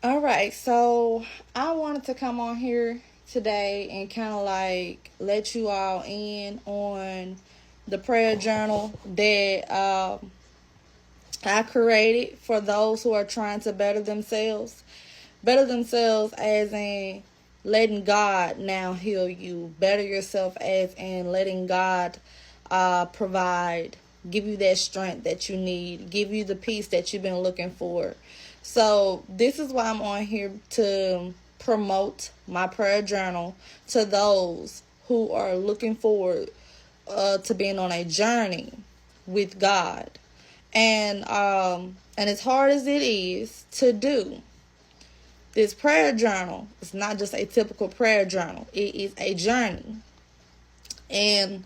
All right, so I wanted to come on here today and kind of like let you all in on the prayer journal that I created for those who are trying to better themselves. Better themselves as in letting God now heal you. Better yourself as in letting God provide, give you that strength that you need, give you the peace that you've been looking for. So this is why I'm on here, to promote my prayer journal to those who are looking forward to being on a journey with God. And as hard as it is to do, this prayer journal is not just a typical prayer journal. It is a journey. And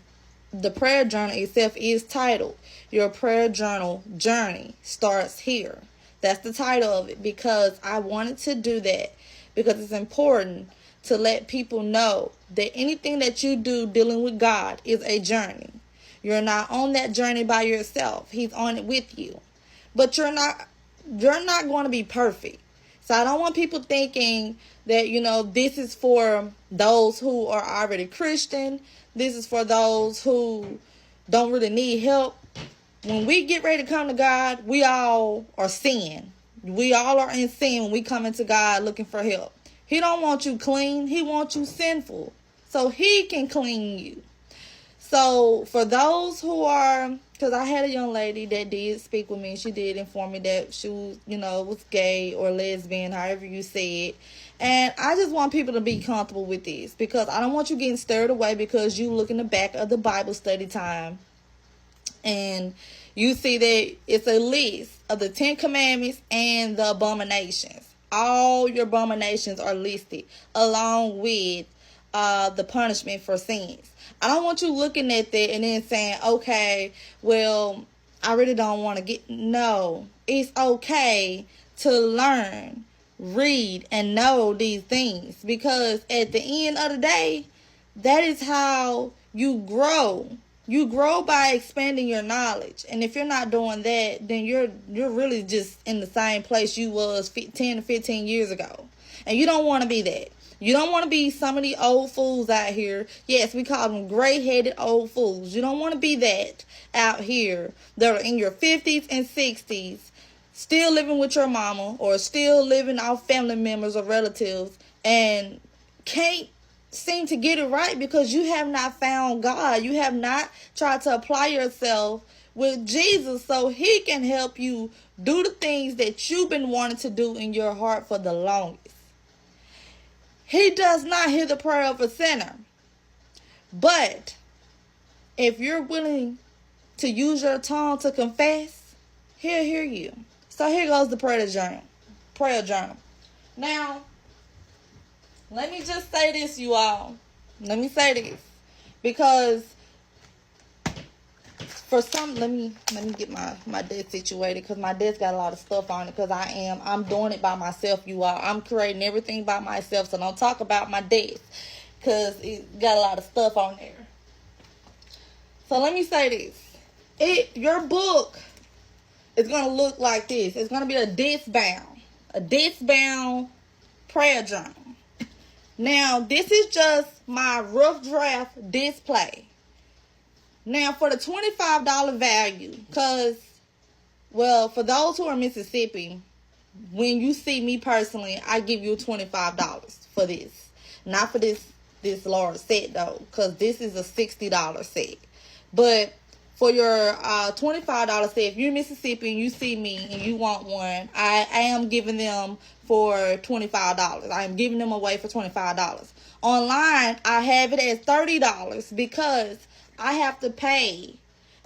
the prayer journal itself is titled, Your Prayer Journal Journey Starts Here. That's the title of it, because I wanted to do that because it's important to let people know that anything that you do dealing with God is a journey. You're not on that journey by yourself. He's on it with you. But you're not going to be perfect. So I don't want people thinking that, this is for those who are already Christian. This is for those who don't really need help. When we get ready to come to God, we all are sin. We all are in sin when we come into God looking for help. He don't want you clean. He wants you sinful so he can clean you. So for those who are, because I had a young lady that did speak with me. She did inform me that she was, was gay or lesbian, however you say it. And I just want people to be comfortable with this, because I don't want you getting stirred away because you look in the back of the Bible study time and you see that it's a list of the 10 Commandments and the abominations. All your abominations are listed along with the punishment for sins. I don't want you looking at that and then saying, okay, well, I really don't want to get... No, it's okay to learn, read, and know these things, because at the end of the day, that is how you grow. You grow by expanding your knowledge. And if you're not doing that, then you're really just in the same place you was 10 to 15 years ago. And you don't want to be that. You don't want to be some of the old fools out here. Yes, we call them gray-headed old fools. You don't want to be that out here that are in your 50s and 60s, still living with your mama or still living off family members or relatives, and can't seem to get it right because you have not found God. You have not tried to apply yourself with Jesus so he can help you do the things that you've been wanting to do in your heart for the longest. He does not hear the prayer of a sinner. But if you're willing to use your tongue to confess, he'll hear you. So here goes the prayer journal. Now, let me just say this, you all. Let me say this. Because for some, let me get my desk situated, because my desk got a lot of stuff on it, because I'm doing it by myself, you all. I'm creating everything by myself, so don't talk about my desk, because it got a lot of stuff on there. So let me say this. Your book is going to look like this. It's going to be a disc-bound prayer journal. Now, this is just my rough draft display. Now, for the $25 value, because, well, for those who are Mississippi, when you see me personally, I give you $25 for this. Not for this large set, though, because this is a $60 set. But for your $25 set, if you're Mississippi and you see me and you want one, I am giving them for $25. I am giving them away for $25. Online, I have it at $30 because I have to pay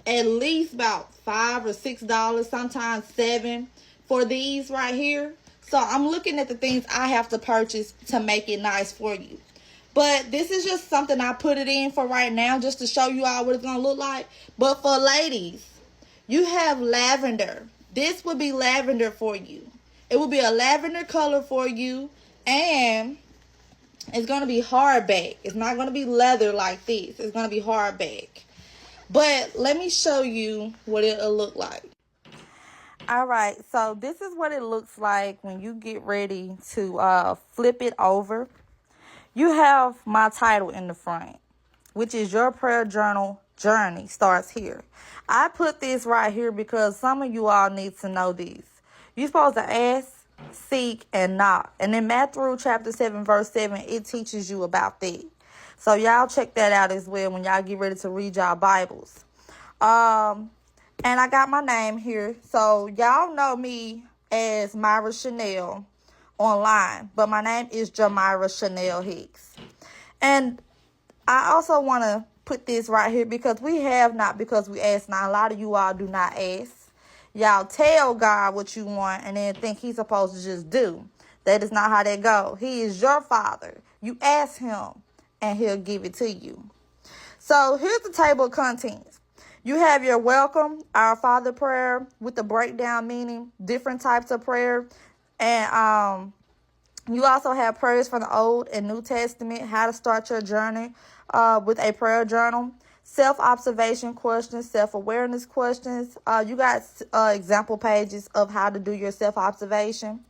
at least about $5 or $6, sometimes $7 for these right here. So I'm looking at the things I have to purchase to make it nice for you. But this is just something I put it in for right now, just to show you all what it's going to look like. But for ladies, you have lavender. This would be lavender for you. It will be a lavender color for you. And it's going to be hardback. It's not going to be leather like this. It's going to be hardback. But let me show you what it'll look like. All right, so this is what it looks like when you get ready to flip it over. You have my title in the front, which is your prayer journal journey starts here. I put this right here because some of you all need to know this. You're supposed to ask, seek, and knock. And in Matthew chapter 7, verse 7, it teaches you about that. So y'all check that out as well when y'all get ready to read y'all Bibles. And I got my name here. So y'all know me as Myra Chanel online, but my name is Jamira Chanel Hicks. And I also want to put this right here because we have not because we ask. Now, a lot of you all do not ask. Y'all tell God what you want and then think he's supposed to just do. That is not how that goes. He is your father. You ask him and he'll give it to you. So here's the table of contents. You have your welcome, our Father prayer with the breakdown meaning, different types of prayer. And you also have prayers from the Old and New Testament, how to start your journey with a prayer journal, self-observation questions, self-awareness questions. You got example pages of how to do your self-observation.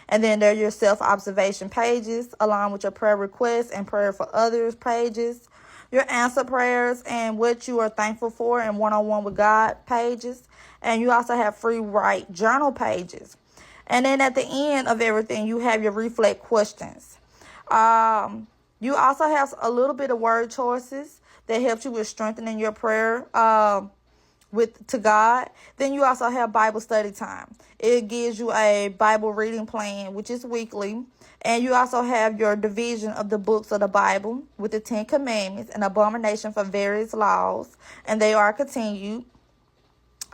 And then there are your self-observation pages along with your prayer requests and prayer for others pages. Your answer prayers and what you are thankful for and one-on-one with God pages. And you also have free write journal pages. And then at the end of everything, you have your reflect questions. You also have a little bit of word choices that helps you with strengthening your prayer to God. Then you also have Bible study time. It gives you a Bible reading plan, which is weekly. And you also have your division of the books of the Bible with the 10 Commandments and Abomination for various laws. And they are continued.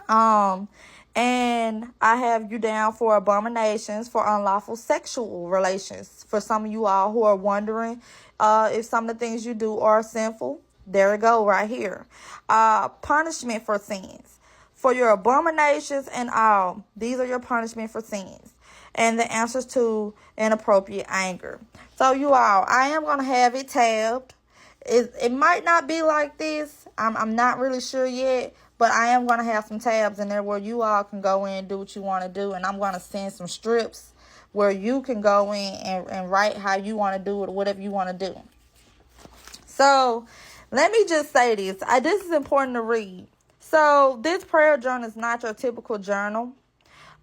And I have you down for abominations for unlawful sexual relations. For some of you all who are wondering if some of the things you do are sinful, there we go right here. Punishment for sins. For your abominations and all, these are your punishment for sins. And the answers to inappropriate anger. So you all, I am going to have it tabbed. It might not be like this. I'm not really sure yet. But I am going to have some tabs in there where you all can go in and do what you want to do. And I'm going to send some strips where you can go in and write how you want to do it or whatever you want to do. So let me just say this. This is important to read. So this prayer journal is not your typical journal.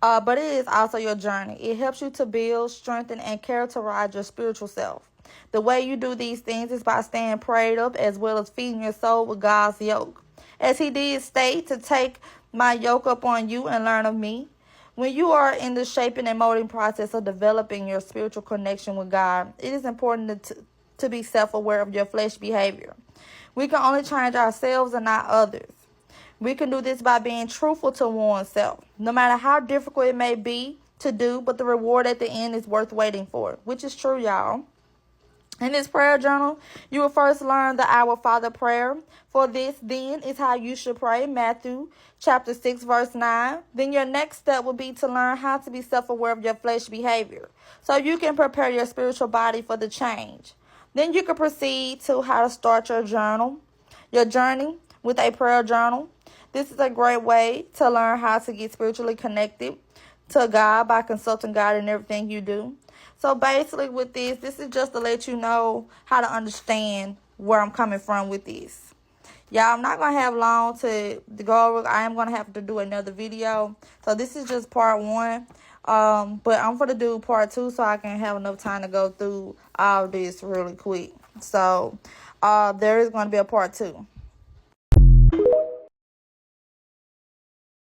But it is also your journey. It helps you to build, strengthen, and characterize your spiritual self. The way you do these things is by staying prayed up as well as feeding your soul with God's yoke. As he did state, to take my yoke up on you and learn of me. When you are in the shaping and molding process of developing your spiritual connection with God, it is important to be self-aware of your flesh behavior. We can only change ourselves and not others. We can do this by being truthful to oneself, no matter how difficult it may be to do, but the reward at the end is worth waiting for, which is true, y'all. In this prayer journal, you will first learn the Our Father prayer. For this, then, is how you should pray, Matthew chapter 6, verse 9. Then your next step will be to learn how to be self-aware of your flesh behavior, so you can prepare your spiritual body for the change. Then you can proceed to how to start your journey with a prayer journal. This is a great way to learn how to get spiritually connected to God by consulting God in everything you do. So basically with this is just to let you know how to understand where I'm coming from with this. Y'all, I'm not going to have long to go over. I am going to have to do another video. So this is just part 1. But I'm going to do part 2 so I can have enough time to go through all this really quick. So there is going to be a part 2.